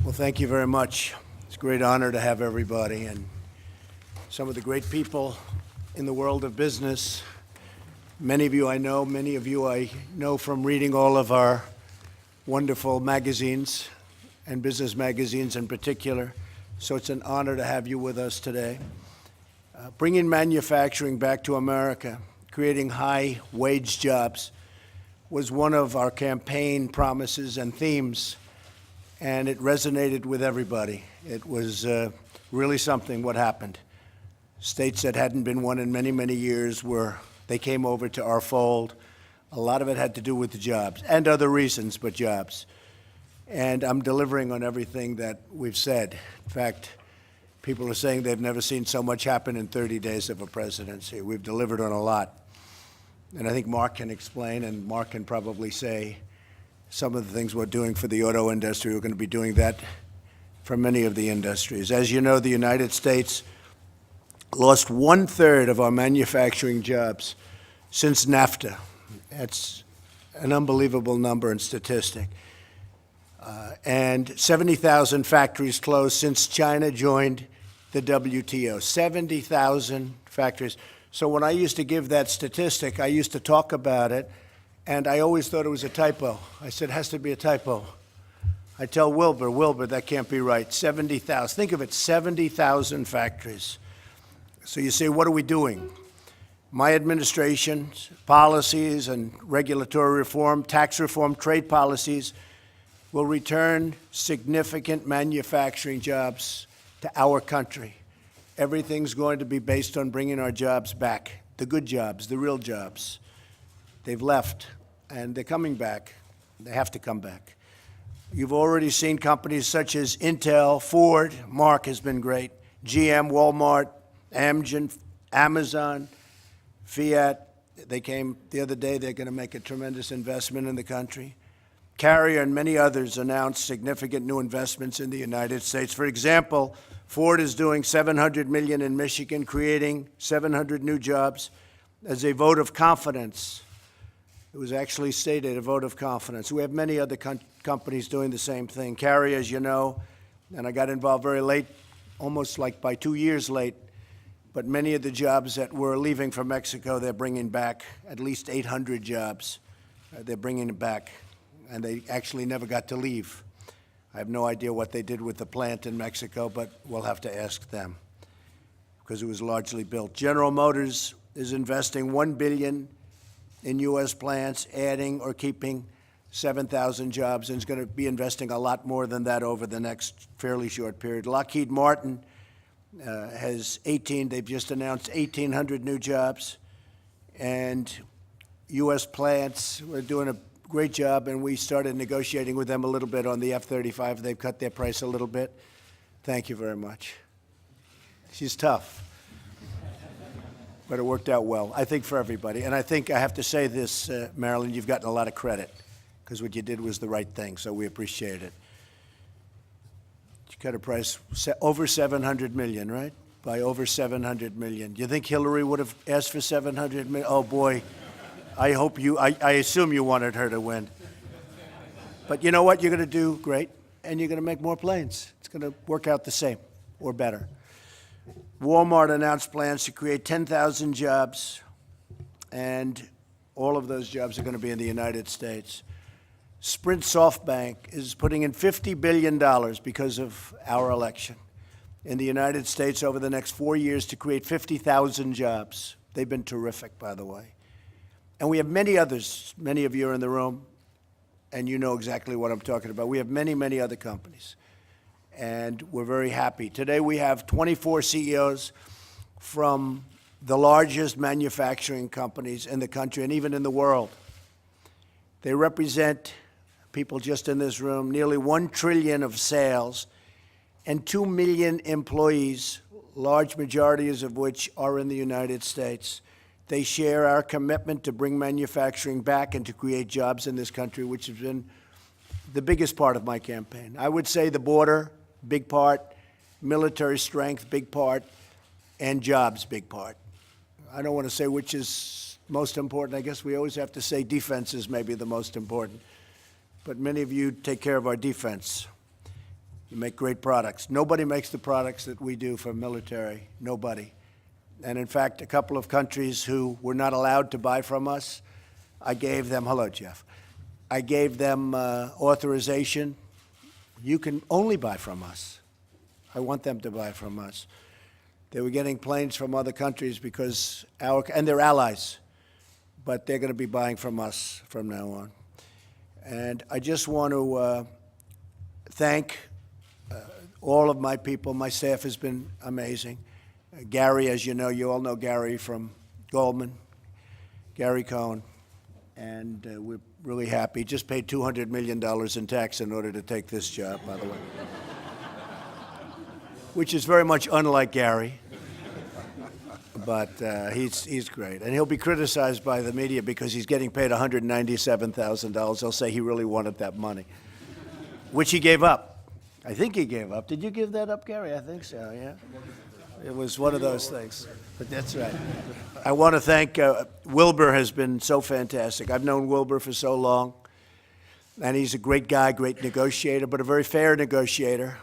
Well, thank you very much. It's a great honor to have everybody and some of the great people in the world of business. Many of you I know, many of you I know from reading all of our wonderful magazines and business magazines in particular. So it's an honor to have you with us today. Bringing manufacturing back to America, creating high-wage jobs was one of our campaign promises and themes, and it resonated with everybody. It was really something what happened. States that hadn't been won in many, many years they came over to our fold. A lot of it had to do with the jobs and other reasons, but jobs. And I'm delivering on everything that we've said. In fact, people are saying they've never seen so much happen in 30 days of a presidency. We've delivered on a lot. And I think Mark can explain, and Mark can probably say some of the things we're doing for the auto industry. We're going to be doing that for many of the industries. As you know, the United States lost 1/3 of our manufacturing jobs since NAFTA. That's an unbelievable number and statistic. And 70,000 factories closed since China joined the WTO. 70,000 factories. So when I used to give that statistic, I used to talk about it, and I always thought it was a typo. I said, it has to be a typo. I tell Wilbur, that can't be right. 70,000. Think of it, 70,000 factories. So you say, what are we doing? My administration's policies and regulatory reform, tax reform, trade policies will return significant manufacturing jobs to our country. Everything's going to be based on bringing our jobs back, the good jobs, the real jobs. They've left, and they're coming back. They have to come back. You've already seen companies such as Intel, Ford, Mark has been great, GM, Walmart, Amgen, Amazon, Fiat. They came the other day. They're going to make a tremendous investment in the country. Carrier and many others announced significant new investments in the United States. For example, Ford is doing $700 million in Michigan, creating 700 new jobs as a vote of confidence. It was actually stated, a vote of confidence. We have many other companies doing the same thing. Carrier, as you know, and I got involved very late, almost like by 2 years late, but many of the jobs that were leaving from Mexico, they're bringing back at least 800 jobs. They're bringing it back, and they actually never got to leave. I have no idea what they did with the plant in Mexico, but we'll have to ask them because it was largely built. General Motors is investing $1 billion in U.S. plants, adding or keeping 7,000 jobs, and is going to be investing a lot more than that over the next fairly short period. Lockheed Martin they've just announced 1,800 new jobs, and U.S. plants, we're doing a great job, and we started negotiating with them a little bit on the F-35. They've cut their price a little bit. Thank you very much. She's tough, but it worked out well, I think, for everybody. And I think I have to say this, Marilyn, you've gotten a lot of credit because what you did was the right thing, so we appreciate it. You cut a price over $700 million, right? By over $700 million. Do you think Hillary would have asked for $700 million? Oh, boy. I assume you wanted her to win. But you know what? You're going to do great, and you're going to make more planes. It's going to work out the same or better. Walmart announced plans to create 10,000 jobs, and all of those jobs are going to be in the United States. Sprint SoftBank is putting in $50 billion because of our election in the United States over the next 4 years to create 50,000 jobs. They've been terrific, by the way. And we have many others. Many of you are in the room, and you know exactly what I'm talking about. We have many, many other companies, and we're very happy. Today we have 24 CEOs from the largest manufacturing companies in the country and even in the world. They represent, people just in this room, nearly $1 trillion of sales and 2 million employees, large majorities of which are in the United States. They share our commitment to bring manufacturing back and to create jobs in this country, which has been the biggest part of my campaign. I would say the border, big part, military strength, big part, and jobs, big part. I don't want to say which is most important. I guess we always have to say defense is maybe the most important. But many of you take care of our defense. You make great products. Nobody makes the products that we do for military. Nobody. And in fact, a couple of countries who were not allowed to buy from us, I gave them, hello, Jeff. I gave them authorization. You can only buy from us. I want them to buy from us. They were getting planes from other countries because and they're allies, but they're going to be buying from us from now on. And I just want to thank all of my people. My staff has been amazing. Gary, as you know, you all know Gary from Goldman, Gary Cohn, and we're really happy. Just paid $200 million in tax in order to take this job, by the way, which is very much unlike Gary, but he's great. And he'll be criticized by the media because he's getting paid $197,000. They'll say he really wanted that money, which he gave up. I think he gave up. Did you give that up, Gary? I think so, yeah. It was one of those things, but that's right. I want to thank Wilbur has been so fantastic. I've known Wilbur for so long, and he's a great guy, great negotiator, but a very fair negotiator.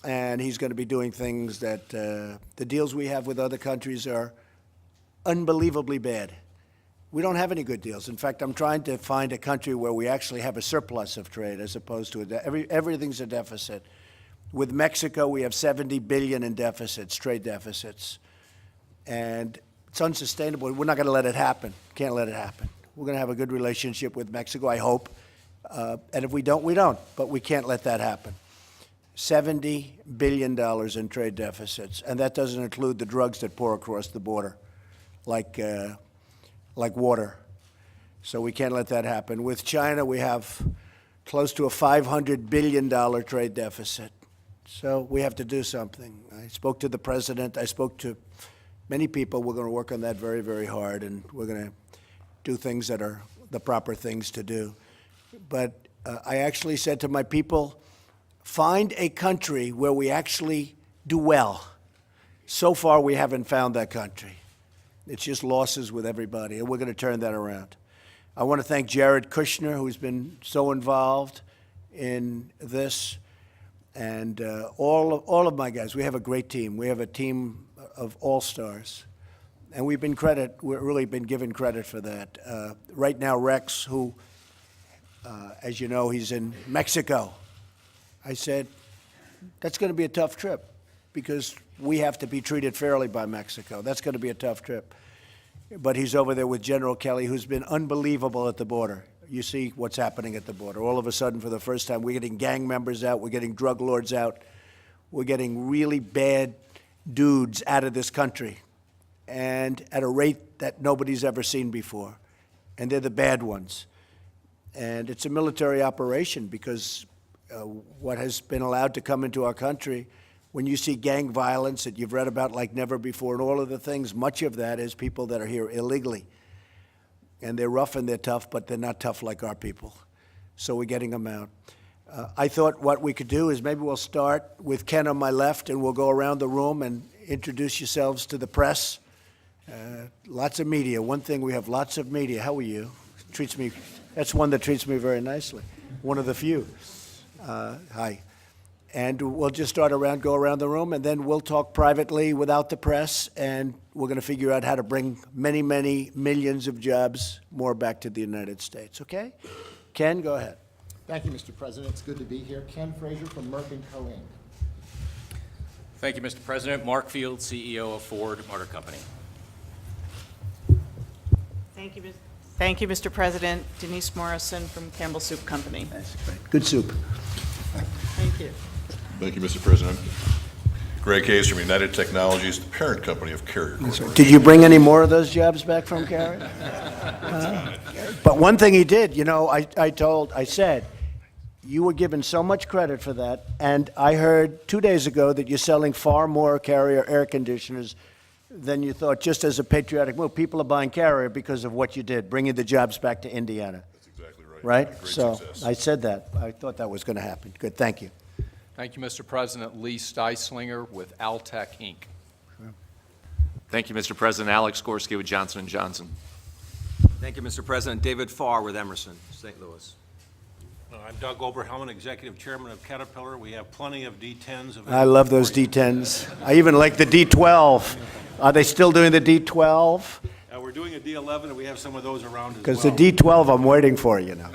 And he's going to be doing things that the deals we have with other countries are unbelievably bad. We don't have any good deals. In fact, I'm trying to find a country where we actually have a surplus of trade as opposed to everything's a deficit. With Mexico, we have $70 billion in deficits, trade deficits. And it's unsustainable. We're not going to let it happen. Can't let it happen. We're going to have a good relationship with Mexico, I hope. And if we don't, we don't. But we can't let that happen. $70 billion in trade deficits. And that doesn't include the drugs that pour across the border, like water. So we can't let that happen. With China, we have close to a $500 billion trade deficit. So we have to do something. I spoke to the president. I spoke to many people. We're going to work on that very, very hard, and we're going to do things that are the proper things to do. But I actually said to my people, find a country where we actually do well. So far, we haven't found that country. It's just losses with everybody, and we're going to turn that around. I want to thank Jared Kushner, who's been so involved in this, and all of my guys. We have a great team. We have a team of all-stars, and we've really been given credit for that. Right now, Rex, who, as you know, he's in Mexico. I said, that's going to be a tough trip because we have to be treated fairly by Mexico. That's going to be a tough trip. But he's over there with General Kelly, who's been unbelievable at the border. You see what's happening at the border. All of a sudden, for the first time, we're getting gang members out. We're getting drug lords out. We're getting really bad dudes out of this country, and at a rate that nobody's ever seen before. And they're the bad ones. And it's a military operation because what has been allowed to come into our country, when you see gang violence that you've read about like never before and all of the things, much of that is people that are here illegally. And they're rough and they're tough, but they're not tough like our people. So we're getting them out. I thought what we could do is maybe we'll start with Ken on my left, and we'll go around the room and introduce yourselves to the press. Lots of media. One thing, we have lots of media. How are you? That's one that treats me very nicely. One of the few. Hi. And we'll just go around the room, and then we'll talk privately without the press, and we're going to figure out how to bring many, many millions of jobs more back to the United States, okay? Ken, go ahead. Thank you, Mr. President. It's good to be here. Ken Frazier from Merck & Co. Inc. Thank you, Mr. President. Mark Field, CEO of Ford Motor Company. Thank you, Mr. President. Denise Morrison from Campbell Soup Company. That's great. Good soup. Thank you. Thank you, Mr. President. Greg Hayes from United Technologies, the parent company of Carrier Corporation. Did you bring any more of those jobs back from Carrier? But one thing he did, you know, I said, you were given so much credit for that, and I heard 2 days ago that you're selling far more Carrier air conditioners than you thought, just as a patriotic move. People are buying Carrier because of what you did, bringing the jobs back to Indiana. That's exactly right. Right? Great So success. I said that. I thought that was going to happen. Good. Thank you. Thank you, Mr. President. Lee Steislinger with Altec, Inc. Thank you, Mr. President. Alex Gorski with Johnson & Johnson. Thank you, Mr. President. David Farr with Emerson, St. Louis. I'm Doug Oberhelman, Executive Chairman of Caterpillar. We have plenty of D10s available. I love those for you. D10s. I even like the D12. Are they still doing the D12? We're doing a D11, and we have some of those around as well. Because the D12 I'm waiting for, you know.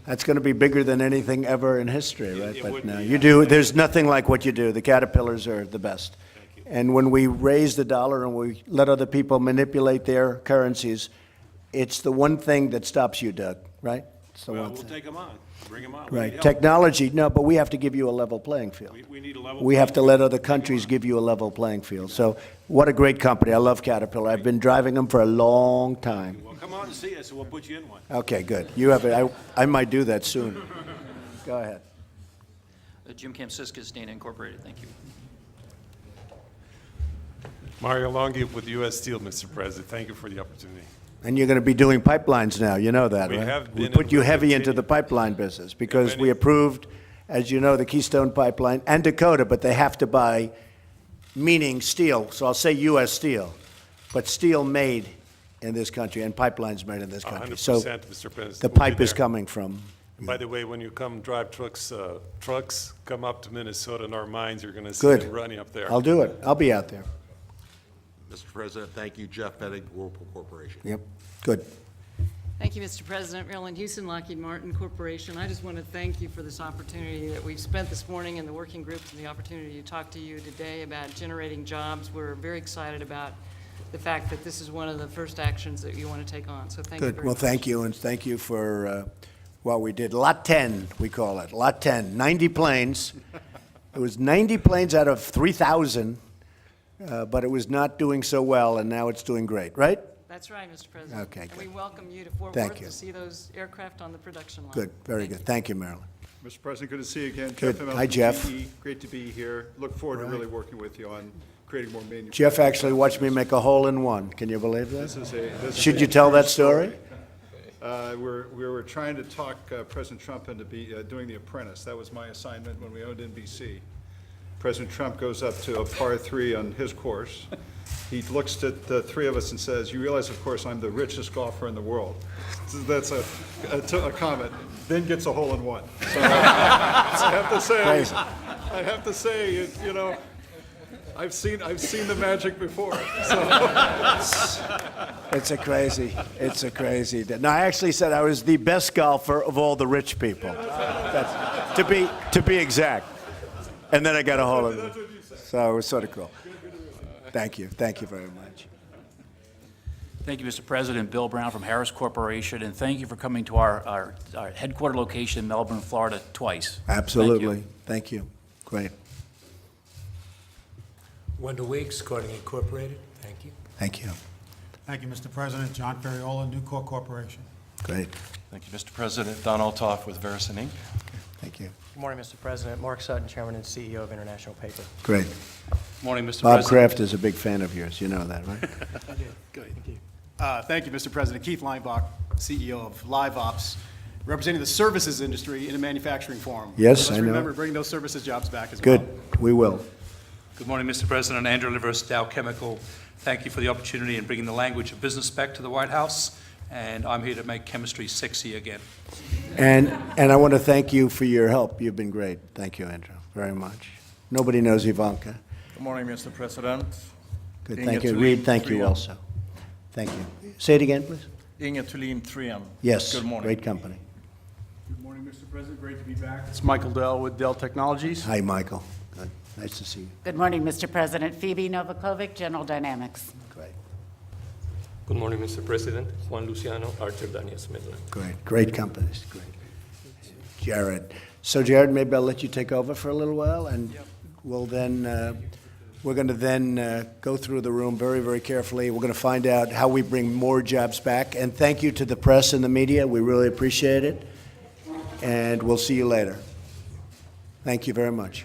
That's going to be bigger than anything ever in history, right? it But would no, be, you yeah. do, there's nothing like what you do. The Caterpillars are the best. And when we raise the dollar and we let other people manipulate their currencies, it's the one thing that stops you, Doug, right? It's the Well, one we'll thing. take them on, bring them on. We need Right, help. technology, no, but we have to give you a level playing field. We need a level. We have to playing let field. other countries give you a level playing field. So what a great company. I love Caterpillar. I've been driving them for a long time. Well, come on and see us, and we'll put you in one. Okay, good. You have it. I might do that soon. Go ahead. Jim Kamsiskis, Dana Incorporated, thank you. Mario Longhi with U.S. Steel, Mr. President. Thank you for the opportunity. And you're going to be doing pipelines now, you know that, We right? have We been put and you will heavy into continue. the pipeline business because many- we approved, as you know, the Keystone Pipeline and Dakota, but they have to buy, meaning steel, so I'll say U.S. Steel, but steel made in this country and pipelines made in this country. 100%, So Mr. President. the We'll be pipe is there. coming from, By the way, when you come drive trucks come up to Minnesota in our mines, you're going to see Good. them running up there. I'll do it. I'll be out there. Mr. President, thank you. Jeff Pettig, Whirlpool Corporation. Yep, good. Thank you, Mr. President. Marilyn Houston, Lockheed Martin Corporation. I just want to thank you for this opportunity that we've spent this morning in the working groups and the opportunity to talk to you today about generating jobs. We're very excited about the fact that this is one of the first actions that you want to take on. So thank you Good. very Well, much. thank you, and thank you for what we did. Lot 10, we call it. Lot 10, 90 planes. It was 90 planes out of 3,000, but it was not doing so well, and now it's doing great, right? That's right, Mr. President. Okay, And good. we welcome you to Fort Thank Worth you. to see those aircraft on the production line. Good, very Thank good. you. Thank you, Marilyn. Mr. President, good to see you again. Good. Jeff Immelt Hi, from Jeff. GE. Great to be here. Look forward to Right. really working with you on creating more manufacturing. Jeff actually watched me make a hole in one. Can you believe that? This is Should a you tell true that story? We were trying to talk President Trump into doing The Apprentice. That was my assignment when we owned NBC. President Trump goes up to a par 3 on his course. He looks at the three of us and says, "You realize, of course, I'm the richest golfer in the world." So that's a comment. Then gets a hole in one. So I have to say, you know, I've seen the magic before. So. It's a crazy. No, I actually said I was the best golfer of all the rich people. That's, to be exact. And then I got a hole in it. So it was sort of cool. Thank you very much. Thank you, Mr. President. Bill Brown from Harris Corporation, and thank you for coming to our headquarter location in Melbourne, Florida, twice. Absolutely. Thank you. Great. Wendell Weeks, Corning Incorporated. Thank you. Thank you. Thank you, Mr. President. John Ferriola, Nucor Corporation. Great. Thank you, Mr. President. Don Altoff with Verisan Inc. Thank you. Good morning, Mr. President. Mark Sutton, Chairman and CEO of International Paper. Great. Morning, Mr. Bob President. Kraft is a big fan of yours. You know that, right? I did. Good. Thank you. Thank you, Mr. President. Keith Leinbach, CEO of LiveOps, representing the services industry in a manufacturing forum. Yes, Let's I know. remember, bring those services jobs back as well. Good. We will. Good morning, Mr. President. Andrew Livers, Dow Chemical. Thank you for the opportunity in bringing the language of business back to the White House, and I'm here to make chemistry sexy again. And I want to thank you for your help. You've been great. Thank you, Andrew, very much. Nobody knows Ivanka. Good morning, Mr. President. Good. Inge Thank you. Thulin Reed, thank you Trian. also. Thank you. Say it again, please. Inge Thulin Trian. Yes. Good morning. Great company. Good morning, Mr. President. Great to be back. It's Michael Dell with Dell Technologies. Hi, Michael. Good. Nice to see you. Good morning, Mr. President. Phoebe Novakovic, General Dynamics. Great. Good morning, Mr. President. Juan Luciano, Archer Daniels Midland. Great. Great companies. Great. Jared. So, Jared, maybe I'll let you take over for a little while, and we'll then, we're going to then go through the room very, very carefully. We're going to find out how we bring more jobs back. And thank you to the press and the media. We really appreciate it. And we'll see you later. Thank you very much.